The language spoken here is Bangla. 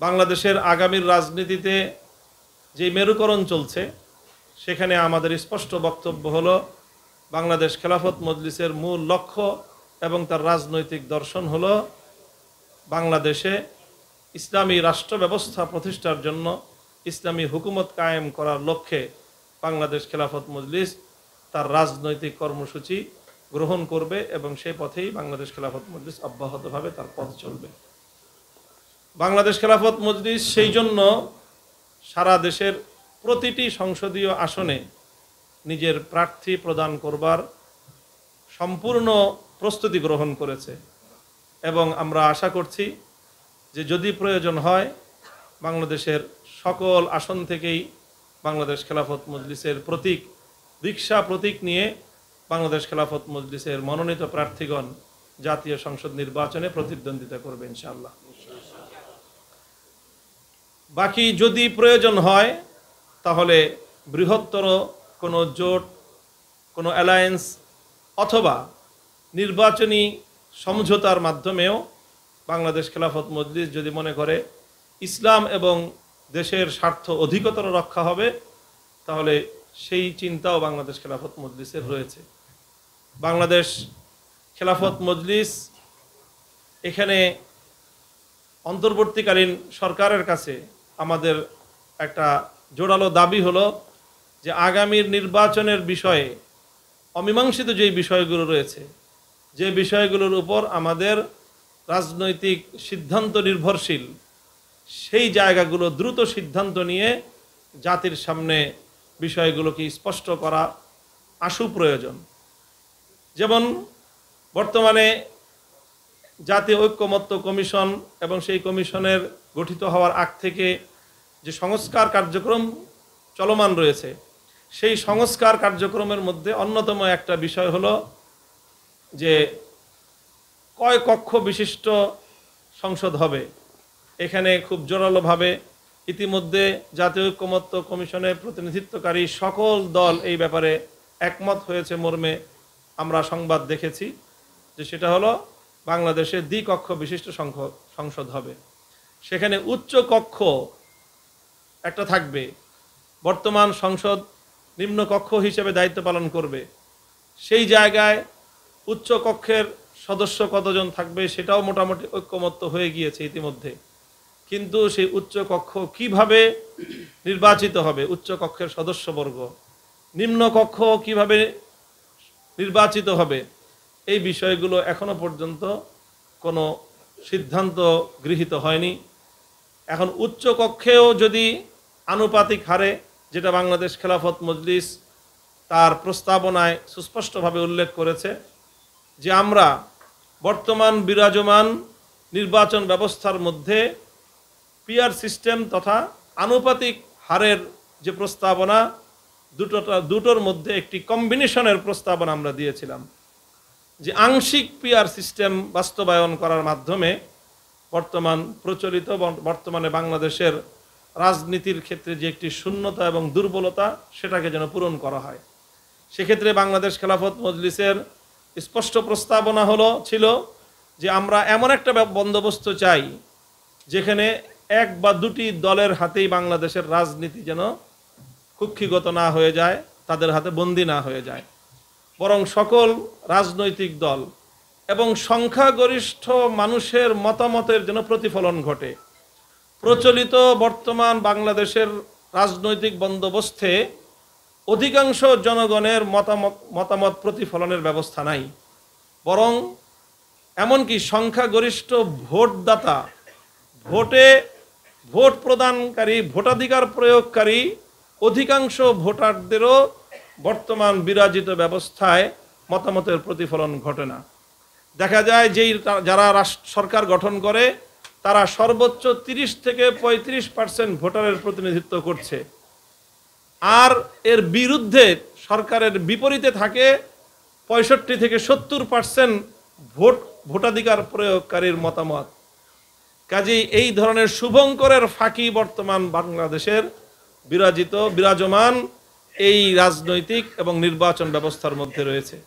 বাংলাদেশের আগামীর রাজনীতিতে যে মেরুকরণ চলছে সেখানে আমাদের স্পষ্ট বক্তব্য হলো বাংলাদেশ খেলাফত মজলিসের মূল লক্ষ্য এবং তার রাজনৈতিক দর্শন হলো বাংলাদেশে ইসলামী রাষ্ট্র ব্যবস্থা প্রতিষ্ঠার জন্য ইসলামী হুকুমত কায়েম করার লক্ষ্যে বাংলাদেশ খেলাফত মজলিস তার রাজনৈতিক কর্মসূচি গ্রহণ করবে এবং সেই পথেই বাংলাদেশ খেলাফত মজলিস অব্যাহতভাবে তার পথ চলবে। বাংলাদেশ খেলাফত মজলিস সেই জন্য সারা দেশের প্রতিটি সংসদীয় আসনে নিজের প্রার্থী প্রদান করবার সম্পূর্ণ প্রস্তুতি গ্রহণ করেছে এবং আমরা আশা করছি যে যদি প্রয়োজন হয় বাংলাদেশের সকল আসন থেকেই বাংলাদেশ খেলাফত মজলিসের প্রতীক রিকশা প্রতীক নিয়ে বাংলাদেশ খেলাফত মজলিসের মনোনীত প্রার্থীগণ জাতীয় সংসদ নির্বাচনে প্রতিদ্বন্দ্বিতা করবে ইনশাআল্লাহ। বাকি যদি প্রয়োজন হয় তাহলে বৃহত্তর কোনো জোট, কোনো অ্যালায়েন্স অথবা নির্বাচনী সমঝোতার মাধ্যমেও বাংলাদেশ খেলাফত মজলিস যদি মনে করে ইসলাম এবং দেশের স্বার্থ অধিকতর রক্ষা হবে তাহলে সেই চিন্তাও বাংলাদেশ খেলাফত মজলিসের রয়েছে। বাংলাদেশ খেলাফত মজলিস এখানে অন্তর্বর্তীকালীন সরকারের কাছে আমাদের একটা জোরালো দাবি হলো যে আগামীর নির্বাচনের বিষয়ে অমীমাংসিত যেই বিষয়গুলো রয়েছে, যে বিষয়গুলোর উপর আমাদের রাজনৈতিক সিদ্ধান্ত নির্ভরশীল, সেই জায়গাগুলো দ্রুত সিদ্ধান্ত নিয়ে জাতির সামনে বিষয়গুলোকে স্পষ্ট করা আশু প্রয়োজন। যেমন বর্তমানে জাতীয় ঐক্যমত্য কমিশন এবং সেই কমিশনের গঠিত হওয়ার আগ থেকে যে সংস্কার কার্যক্রম চলমান রয়েছে, সেই সংস্কার কার্যক্রমের মধ্যে অন্যতম একটা বিষয় হলো যে কয় কক্ষ বিশিষ্ট সংসদ হবে। এখানে খুব জোরালোভাবে ইতিমধ্যে জাতীয় ঐক্যমত্য কমিশনের প্রতিনিধিত্বকারী সকল দল এই ব্যাপারে একমত হয়েছে মর্মে আমরা সংবাদ দেখেছি যে সেটা হলো বাংলাদেশে দ্বিকক্ষ বিশিষ্ট সংসদ হবে। সেখানে উচ্চ কক্ষ একটা থাকবে, বর্তমান সংসদ নিম্ন কক্ষ হিসেবে দায়িত্ব পালন করবে। সেই জায়গায় উচ্চ কক্ষের সদস্য কতজন থাকবে সেটাও মোটামুটি ঐক্যমত্য হয়ে গিয়েছে ইতিমধ্যে, কিন্তু সেই উচ্চ কক্ষ কিভাবে নির্বাচিত হবে, উচ্চ কক্ষের সদস্যবর্গ, নিম্ন কক্ষ কিভাবে নির্বাচিত হবে, এই বিষয়গুলো এখনো পর্যন্ত কোনো সিদ্ধান্ত গৃহীত হয়নি। এখন উচ্চ কক্ষেও যদি আনুপাতিক হারে, যেটা বাংলাদেশ খেলাফত মজলিস তার প্রস্তাবনায় সুস্পষ্টভাবে উল্লেখ করেছে যে আমরা বর্তমান বিরাজমান নির্বাচন ব্যবস্থার মধ্যে পিয়ার সিস্টেম তথা আনুপাতিক হারের যে প্রস্তাবনা, দুটোর মধ্যে একটি কম্বিনেশনের প্রস্তাবনা আমরা দিয়েছিলাম যে আংশিক পিয়ার সিস্টেম বাস্তবায়ন করার মাধ্যমে বর্তমানে বাংলাদেশের রাজনীতির ক্ষেত্রে যে একটি শূন্যতা এবং দুর্বলতা সেটাকে যেন পূরণ করা হয়। সেক্ষেত্রে বাংলাদেশ খেলাফত মজলিসের স্পষ্ট প্রস্তাবনা ছিল যে আমরা এমন একটা বন্দোবস্ত চাই যেখানে এক বা দুটি দলের হাতেই বাংলাদেশের রাজনীতি যেন কুক্ষিগত না হয়ে যায়, তাদের হাতে বন্দী না হয়ে যায়, বরং সকল রাজনৈতিক দল এবং সংখ্যাগরিষ্ঠ মানুষের মতামতের যেন প্রতিফলন ঘটে। প্রচলিত বর্তমান বাংলাদেশের রাজনৈতিক বন্দোবস্তে অধিকাংশ জনগণের মতামত প্রতিফলনের ব্যবস্থা নাই, বরং এমনকি সংখ্যাগরিষ্ঠ ভোটদাতা, ভোট প্রদানকারী, ভোটাধিকার প্রয়োগকারী অধিকাংশ ভোটারদেরও বর্তমান বিরাজিত ব্যবস্থায় মতামতের প্রতিফলন ঘটে না। দেখা যায় যারা সরকার গঠন করে তারা সর্বোচ্চ 30 থেকে 35% ভোটারের প্রতিনিধিত্ব করছে, আর এর বিরুদ্ধে সরকারের বিপরীতে থাকে 65 থেকে 70% ভোটাধিকার প্রয়োগকারীর মতামত। কাজেই এই ধরনের শুভঙ্করের ফাঁকি বর্তমান বাংলাদেশের বিরাজমান এই রাজনৈতিক এবং নির্বাচন ব্যবস্থার মধ্যে রয়েছে।